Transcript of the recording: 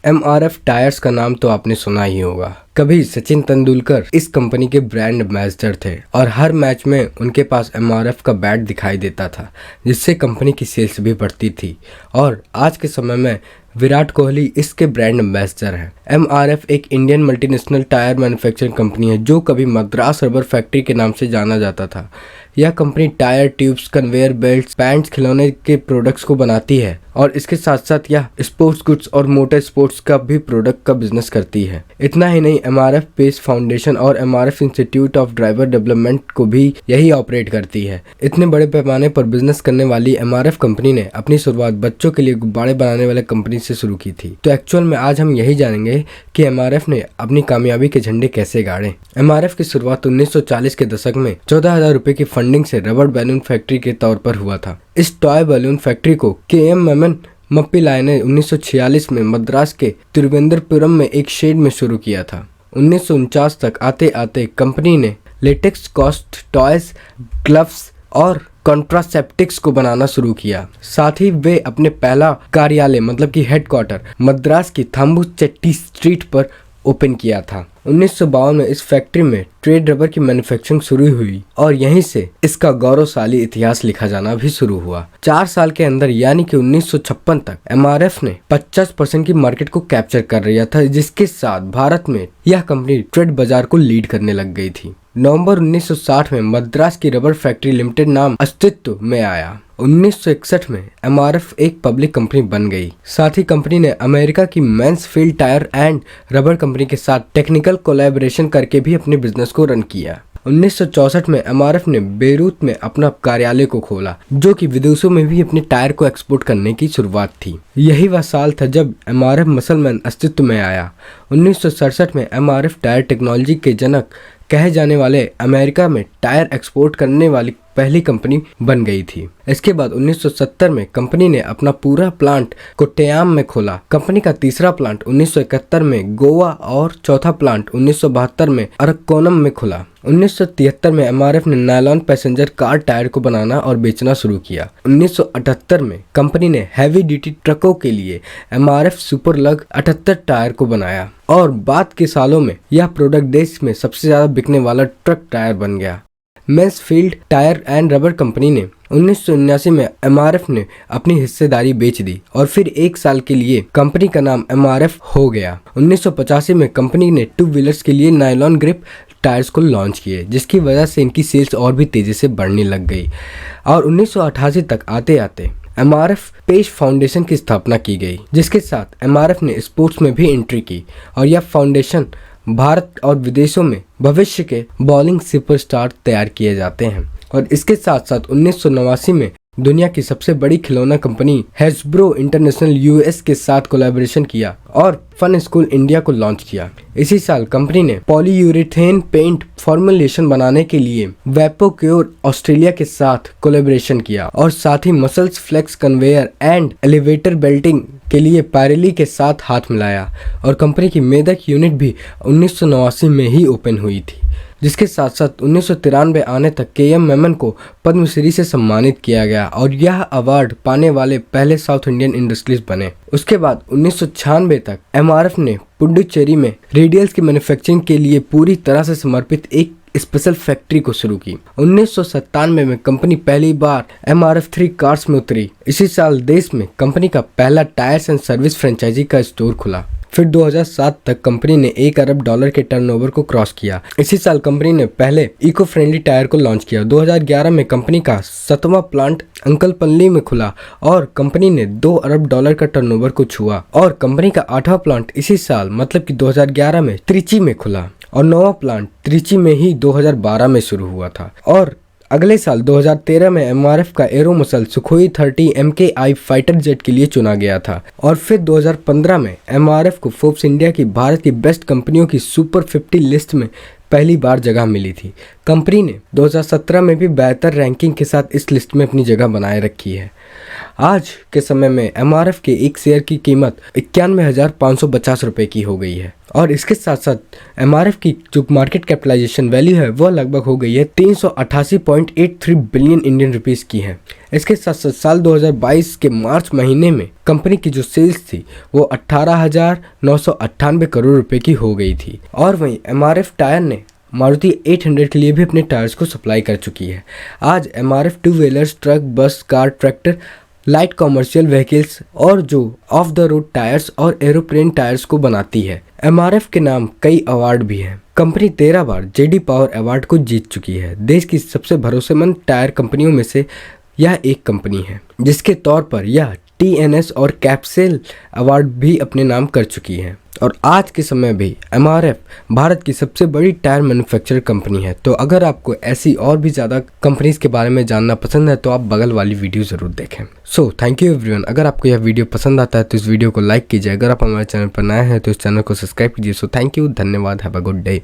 MRF tyres का नाम तो आपने सुना ही होगा। कभी सचिन तेंदुलकर इस कंपनी के ब्रांड एम्बेसडर थे और हर मैच में उनके पास MRF का बैट दिखाई देता था, जिससे कंपनी की सेल्स भी बढ़ती थी। और आज के समय में विराट कोहली इसके ब्रांड एम्बेसडर हैं। MRF एक Indian multinational tyre manufacturing company है जो कभी मद्रास रबर फैक्ट्री के नाम से जाना जाता था। यह company tyre, tubes, conveyor belts, pants, खिलौने के प्रोडक्ट्स को बनाती है और इसके साथ साथ यह स्पोर्ट्स गुड्स और मोटर स्पोर्ट्स का भी प्रोडक्ट का बिजनेस करती है। इतना ही नहीं, MRF पेस फाउंडेशन और MRF institute of driver development को भी यही ऑपरेट करती है। इतने बड़े पैमाने पर बिजनेस करने वाली MRF कंपनी ने अपनी शुरुआत बच्चों के लिए गुब्बारे बनाने वाले कंपनी से शुरू की थी। तो एक्चुअल में आज हम यही जानेंगे कि MRF ने अपनी कामयाबी के झंडे कैसे गाड़े। MRF की शुरुआत 1940 के दशक में 14,000 रुपए की फंडिंग से रबर बैलून फैक्ट्री के तौर पर हुआ था। इस टॉय बैलून फैक्ट्री को KM मेमन मप्पिलाई ने 1946 में मद्रास के तिरुवनंतपुरम में एक शेड में शुरू किया था। 1949 तक आते आते कंपनी ने लेटेक्स कॉस्ट टॉयज, ग्लव्स और कॉन्ट्रासेप्टिक्स को बनाना शुरू किया। साथ ही वे अपने पहला कार्यालय मतलब कि हेडक्वार्टर मद्रास की थाम्बुचेट्टी स्ट्रीट पर ओपन किया था। 1952 में इस फैक्ट्री में ट्रेड रबर की मैन्युफैक्चरिंग शुरू हुई और यहीं से इसका गौरवशाली इतिहास लिखा जाना भी शुरू हुआ। 4 साल के अंदर यानी कि 1956 तक MRF ने 50% की मार्केट को कैप्चर कर लिया था, जिसके साथ भारत में यह कंपनी ट्रेड बाजार को लीड करने लग गई थी। नवंबर 1960 में मद्रास की रबर फैक्ट्री लिमिटेड नाम अस्तित्व में आया। 1961 में MRF एक पब्लिक कंपनी बन गई। साथ ही कंपनी ने अमेरिका की Mansfield tyre and rubber company के साथ टेक्निकल कोलैबोरेशन करके भी अपने बिजनेस को रन किया। 1964 में MRF ने बेरूत में अपना कार्यालय को खोला, जो कि विदेशों में भी अपने टायर को एक्सपोर्ट करने की शुरुआत थी। यही वह साल था जब MRF मसलमैन अस्तित्व में आया। 1967 में MRF टायर टेक्नोलॉजी के जनक कहे जाने वाले अमेरिका में टायर एक्सपोर्ट करने वाली पहली कंपनी बन गई थी। इसके बाद 1970 में कंपनी ने अपना पूरा प्लांट कोट्टयम में खोला। कंपनी का तीसरा प्लांट 1971 में गोवा और चौथा प्लांट 1972 में अरक्कोनम में खुला। 1973 में MRF ने नायलॉन पैसेंजर कार टायर को बनाना और बेचना शुरू किया। 1978 में कंपनी ने हैवी ड्यूटी ट्रकों के लिए MRF सुपरलग 78 टायर को बनाया और बाद के सालों में यह प्रोडक्ट देश में सबसे ज्यादा बिकने वाला ट्रक टायर बन गया। Mansfield tyre and rubber company ने 1979 में MRF ने अपनी हिस्सेदारी बेच दी और फिर 1 साल के लिए कंपनी का नाम MRF हो गया। 1985 में कंपनी ने 2 व्हीलर्स के लिए नायलॉन ग्रिप टायर्स को लॉन्च किए, जिसकी वजह से इनकी सेल्स और भी तेजी से बढ़ने लग गई और 1988 तक आते आते MRF पेश फाउंडेशन की स्थापना की गई, जिसके साथ MRF ने स्पोर्ट्स में भी एंट्री की और यह फाउंडेशन भारत और विदेशों में भविष्य के बॉलिंग सुपरस्टार तैयार किए जाते हैं। और इसके साथ साथ 1989 में दुनिया की सबसे बड़ी खिलौना कंपनी हैस्ब्रो इंटरनेशनल US के साथ कोलैबोरेशन किया और फन स्कूल इंडिया को लॉन्च किया। इसी साल कंपनी ने पॉलीयूरेथेन पेंट फॉर्मुलेशन बनाने के लिए वेपोक्योर ऑस्ट्रेलिया के साथ कोलैबोरेशन किया और साथ ही muscles flex conveyor and elevator belting के लिए पैरेली के साथ हाथ मिलाया और कंपनी की मेदक यूनिट भी 1989 में ही ओपन हुई थी, जिसके साथ साथ 1993 आने तक KM मेमन को पद्मश्री से सम्मानित किया गया और यह अवार्ड पाने वाले पहले साउथ इंडियन इंडस्ट्रीज बने। उसके बाद 1996 तक MRF ने पुडुचेरी में रेडियल्स की मैन्युफैक्चरिंग के लिए पूरी तरह से समर्पित एक स्पेशल फैक्ट्री को शुरू की। 1997 में कंपनी पहली बार MRF 3 कार्स में उतरी। इसी साल देश में कंपनी का पहला टायर्स एंड सर्विस फ्रेंचाइजी का स्टोर खुला। फिर 2007 तक कंपनी ने $1 अरब के टर्नओवर को क्रॉस किया। इसी साल कंपनी ने पहले इको फ्रेंडली टायर को लॉन्च किया। 2011 में कंपनी का 7वां प्लांट अंकलपल्ली में खुला और कंपनी ने $2 अरब का टर्नओवर को छुआ और कंपनी का 8वां प्लांट इसी साल मतलब कि 2011 में त्रिची में खुला और 9वां प्लांट त्रिची में ही 2012 में शुरू हुआ था। और अगले साल 2013 में MRF का arrow muscle Sukhoi 30 MKI fighter jet के लिए चुना गया था और फिर 2015 में MRF को फोर्ब्स इंडिया की भारत की बेस्ट कंपनियों की सुपर 50 लिस्ट में पहली बार जगह मिली थी। कंपनी ने 2017 में भी बेहतर रैंकिंग के साथ इस लिस्ट में अपनी जगह बनाए रखी है। आज के समय में MRF के एक शेयर की कीमत 91,550 रुपये की हो गई है और इसके साथ साथ MRF की जो मार्केट कैपिटलाइजेशन वैल्यू है वह लगभग हो गई है 388.83 बिलियन इंडियन रुपीस की है। इसके साथ साथ साल 2022 के मार्च महीने में कंपनी की जो सेल्स थी वो 18,998 करोड़ रुपए की हो गई थी और वहीं MRF टायर ने मारुति 800 के लिए भी अपने टायर्स को सप्लाई कर चुकी है। आज MRF टू व्हीलर्स, ट्रक, बस, car, tractor, light commercial vehicles और जो ऑफ द रोड टायर्स और एरोप्लेन टायर्स को बनाती है। MRF के नाम कई अवार्ड भी हैं। कंपनी 13 बार JD पावर अवार्ड को जीत चुकी है। देश की सबसे भरोसेमंद टायर कंपनियों में से यह एक कंपनी है, जिसके तौर पर यह TNS और कैप्सेल अवार्ड भी अपने नाम कर चुकी है और आज के समय भी MRF भारत की सबसे बड़ी टायर मैन्युफैक्चरर कंपनी है। तो अगर आपको ऐसी और भी ज़्यादा कंपनीज के बारे में जानना पसंद है तो आप बगल वाली वीडियो ज़रूर देखें। So thank you everyone. अगर आपको यह वीडियो पसंद आता है तो इस वीडियो को लाइक कीजिए। अगर आप हमारे चैनल पर नए हैं तो इस चैनल को सब्सक्राइब कीजिए। सो थैंक यू, धन्यवाद, हैव अ गुड डे।